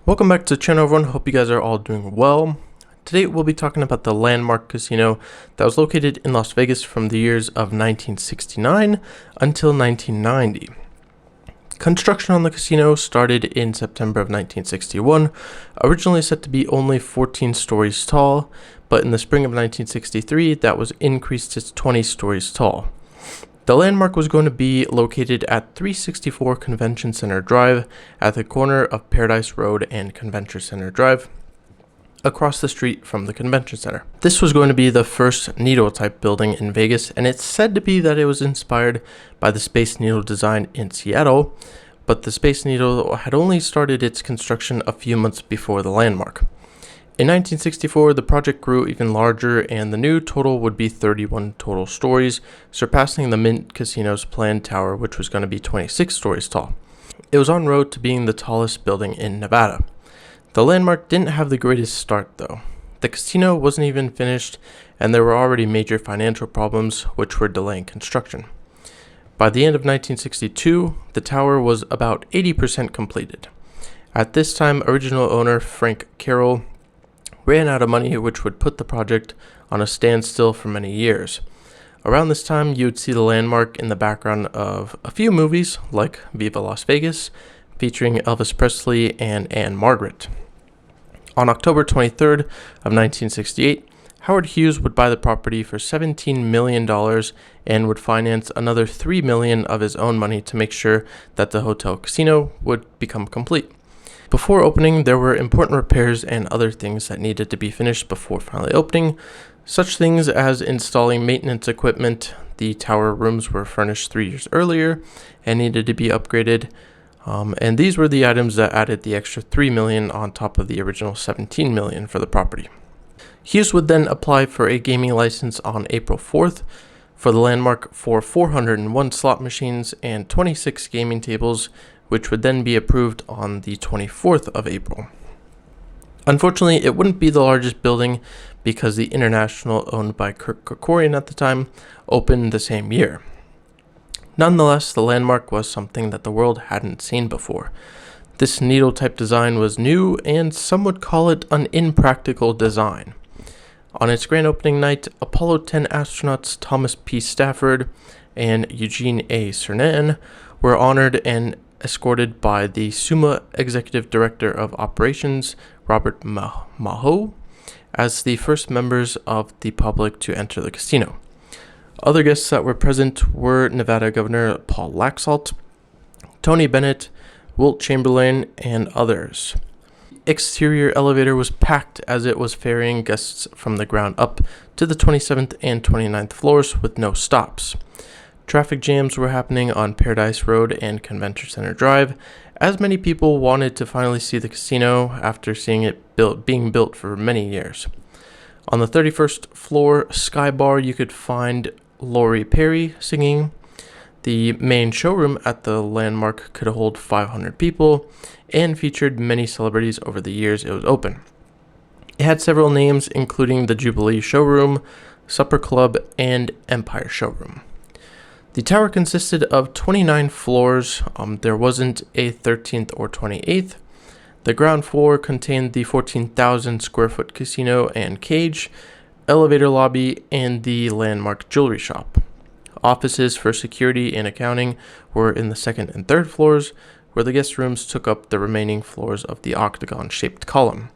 Welcome back to the channel, everyone. Hope you guys are all doing well. Today we'll be talking about the Landmark Casino that was located in Las Vegas from the years of 1969 until 1990. Construction on the casino started in September of 1961, originally set to be only 14 stories tall, but in the spring of 1963 that was increased to 20 stories tall. The Landmark was going to be located at 364 Convention Center Drive at the corner of Paradise Road and Convention Center Drive, across the street from the convention center. This was going to be the first needle type building in Vegas, and it's said to be that it was inspired by the Space Needle design in Seattle, but the Space Needle had only started its construction a few months before the Landmark. In 1964, the project grew even larger, and the new total would be 31 total stories, surpassing the Mint Casino's planned tower, which was going to be 26 stories tall. It was en route to being the tallest building in Nevada. The Landmark didn't have the greatest start, though. The casino wasn't even finished, and there were already major financial problems, which were delaying construction. By the end of 1962, the tower was about 80% completed. At this time, original owner Frank Carroll ran out of money, which would put the project on a standstill for many years. Around this time, you would see the Landmark in the background of a few movies like Viva Las Vegas, featuring Elvis Presley and Anne Margaret. On October 23rd of 1968, Howard Hughes would buy the property for $17 million and would finance another $3 million of his own money to make sure that the hotel casino would become complete. Before opening, there were important repairs and other things that needed to be finished before finally opening, such things as installing maintenance equipment. The tower rooms were furnished 3 years earlier and needed to be upgraded, and these were the items that added the extra $3 million on top of the original $17 million for the property. Hughes would then apply for a gaming license on April 4th for the Landmark for 401 slot machines and 26 gaming tables, which would then be approved on the 24th of April. Unfortunately, it wouldn't be the largest building because the International, owned by Kirk Kerkorian at the time, opened the same year. Nonetheless, the Landmark was something that the world hadn't seen before. This needle-type design was new, and some would call it an impractical design. On its grand opening night, Apollo 10 astronauts Thomas P. Stafford and Eugene A. Cernan were honored and escorted by the SUMA Executive Director of Operations, Robert Maho, as the first members of the public to enter the casino. Other guests that were present were Nevada Governor Paul Laxalt, Tony Bennett, Wilt Chamberlain, and others. The exterior elevator was packed as it was ferrying guests from the ground up to the 27th and 29th floors with no stops. Traffic jams were happening on Paradise Road and Convention Center Drive, as many people wanted to finally see the casino after seeing it being built for many years. On the 31st floor Sky Bar, you could find Lori Perry singing. The main showroom at the Landmark could hold 500 people and featured many celebrities over the years it was open. It had several names, including the Jubilee Showroom, Supper Club, and Empire Showroom. The tower consisted of 29 floors. There wasn't a 13th or 28th. The ground floor contained the 14,000 square foot casino and cage, elevator lobby, and the Landmark jewelry shop. Offices for security and accounting were in the second and third floors, where the guest rooms took up the remaining floors of the octagon-shaped column.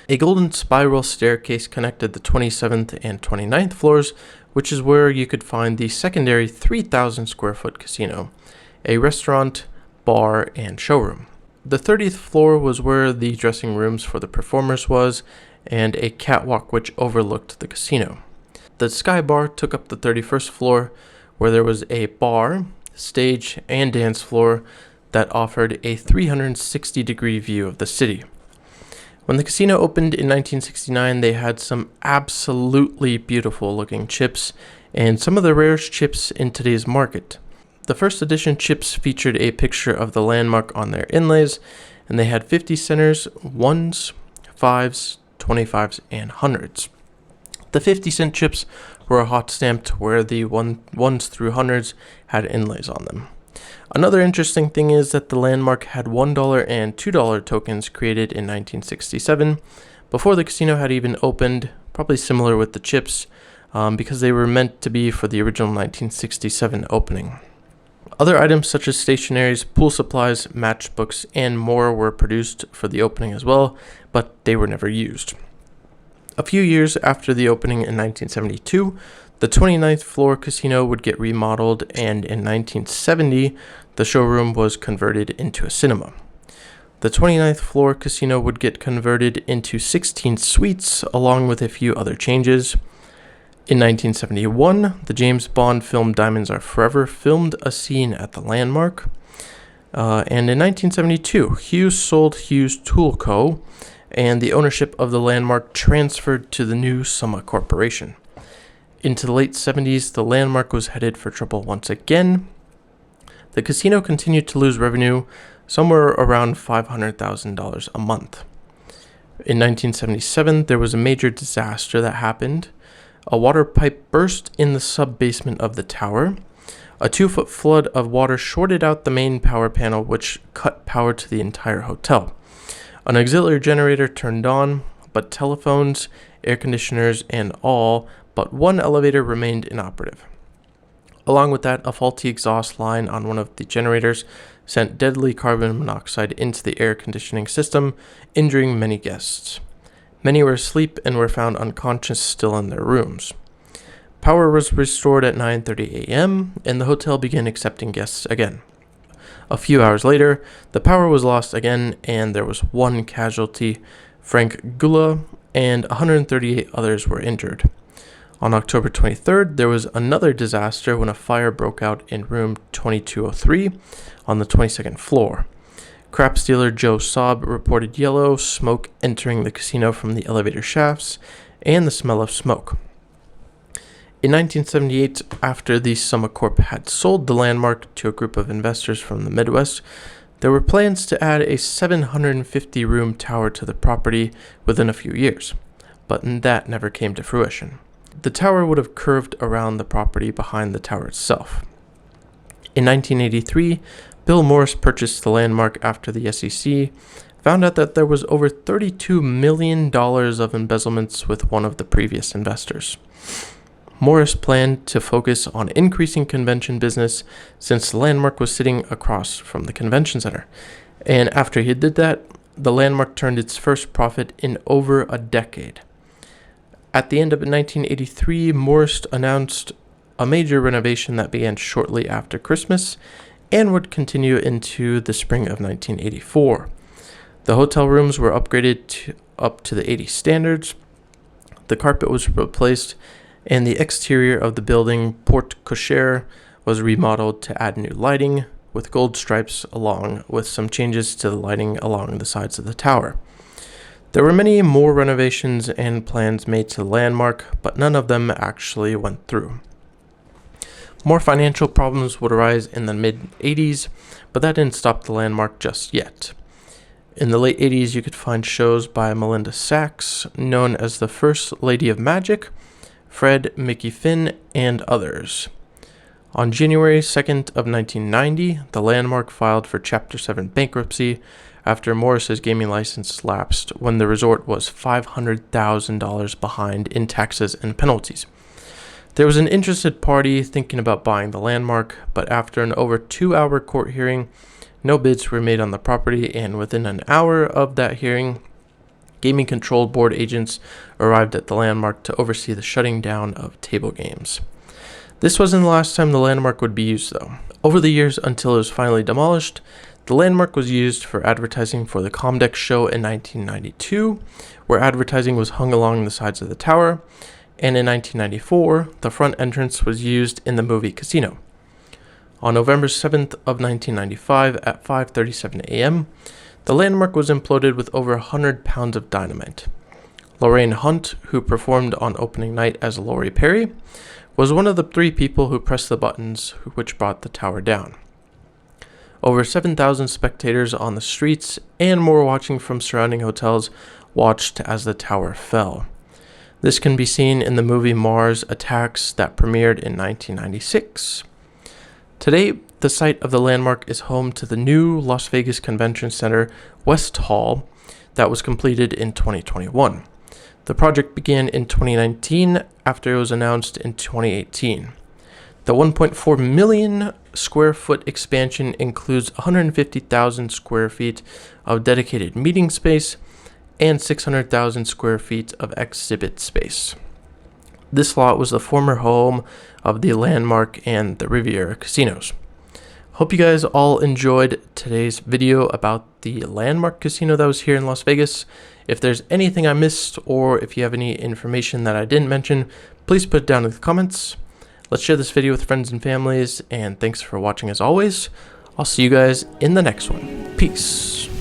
A golden spiral staircase connected the 27th and 29th floors, which is where you could find the secondary 3,000 square foot casino, a restaurant, bar, and showroom. The 30th floor was where the dressing rooms for the performers was, and a catwalk which overlooked the casino. The Sky Bar took up the 31st floor, where there was a bar, stage, and dance floor that offered a 360-degree view of the city. When the casino opened in 1969, they had some absolutely beautiful looking chips, and some of the rarest chips in today's market. The first edition chips featured a picture of the Landmark on their inlays, and they had 50 centers, 1s, 5s, 25s, and 100s. The 50-cent chips were hot stamped, where the 1s through 100s had inlays on them. Another interesting thing is that the Landmark had $1 and $2 tokens created in 1967, before the casino had even opened, probably similar with the chips, because they were meant to be for the original 1967 opening. Other items such as stationaries, pool supplies, matchbooks, and more were produced for the opening as well, but they were never used. A few years after the opening in 1972, the 29th floor casino would get remodeled, and in 1970, the showroom was converted into a cinema. The 29th floor casino would get converted into 16 suites, along with a few other changes. In 1971, the James Bond film Diamonds Are Forever filmed a scene at the Landmark. And in 1972, Hughes sold Hughes Tool Co., and the ownership of the Landmark transferred to the new Summa Corporation. Into the late 70s, the Landmark was headed for trouble once again. The casino continued to lose revenue, somewhere around $500,000 a month. In 1977, there was a major disaster that happened. A water pipe burst in the sub-basement of the tower. A 2-foot flood of water shorted out the main power panel, which cut power to the entire hotel. An auxiliary generator turned on, but telephones, air conditioners, and all but one elevator remained inoperative. Along with that, a faulty exhaust line on one of the generators sent deadly carbon monoxide into the air conditioning system, injuring many guests. Many were asleep and were found unconscious still in their rooms. Power was restored at 9:30 a.m., and the hotel began accepting guests again. A few hours later, the power was lost again, and there was one casualty, Frank Gula, and 138 others were injured. On October 23rd, there was another disaster when a fire broke out in room 2203 on the 22nd floor. Crap dealer Joe Saab reported yellow smoke entering the casino from the elevator shafts and the smell of smoke. In 1978, after the Summa Corp had sold the Landmark to a group of investors from the Midwest, there were plans to add a 750-room tower to the property within a few years, but that never came to fruition. The tower would have curved around the property behind the tower itself. In 1983, Bill Morris purchased the Landmark after the SEC found out that there was over $32 million of embezzlements with one of the previous investors. Morris planned to focus on increasing convention business since the Landmark was sitting across from the convention center. And after he did that, the Landmark turned its first profit in over a decade. At the end of 1983, Morris announced a major renovation that began shortly after Christmas and would continue into the spring of 1984. The hotel rooms were upgraded up to the 80 standards. The carpet was replaced, and the exterior of the building, porte cochere, was remodeled to add new lighting, with gold stripes along with some changes to the lighting along the sides of the tower. There were many more renovations and plans made to the Landmark, but none of them actually went through. More financial problems would arise in the mid-80s, but that didn't stop the Landmark just yet. In the late 80s, you could find shows by Melinda Sachs, known as the First Lady of Magic, Fred, Mickey Finn, and others. On January 2nd of 1990, the Landmark filed for Chapter 7 bankruptcy after Morris's gaming license lapsed when the resort was $500,000 behind in taxes and penalties. There was an interested party thinking about buying the Landmark, but after an over 2-hour court hearing, no bids were made on the property, and within an hour of that hearing, Gaming Control Board agents arrived at the Landmark to oversee the shutting down of table games. This wasn't the last time the Landmark would be used, though. Over the years until it was finally demolished, the Landmark was used for advertising for the Comdex show in 1992, where advertising was hung along the sides of the tower, and in 1994, the front entrance was used in the movie Casino. On November 7th of 1995 at 5:37 a.m., the Landmark was imploded with over 100 pounds of dynamite. Lorraine Hunt, who performed on opening night as Lori Perry, was one of the 3 people who pressed the buttons which brought the tower down. Over 7,000 spectators on the streets and more watching from surrounding hotels watched as the tower fell. This can be seen in the movie Mars Attacks that premiered in 1996. Today, the site of the Landmark is home to the new Las Vegas Convention Center West Hall that was completed in 2021. The project began in 2019 after it was announced in 2018. The 1.4 million square foot expansion includes 150,000 square feet of dedicated meeting space and 600,000 square feet of exhibit space. This lot was the former home of the Landmark and the Riviera casinos. Hope you guys all enjoyed today's video about the Landmark Casino that was here in Las Vegas. If there's anything I missed or if you have any information that I didn't mention, please put it down in the comments. Let's share this video with friends and families, and thanks for watching as always. I'll see you guys in the next one. Peace.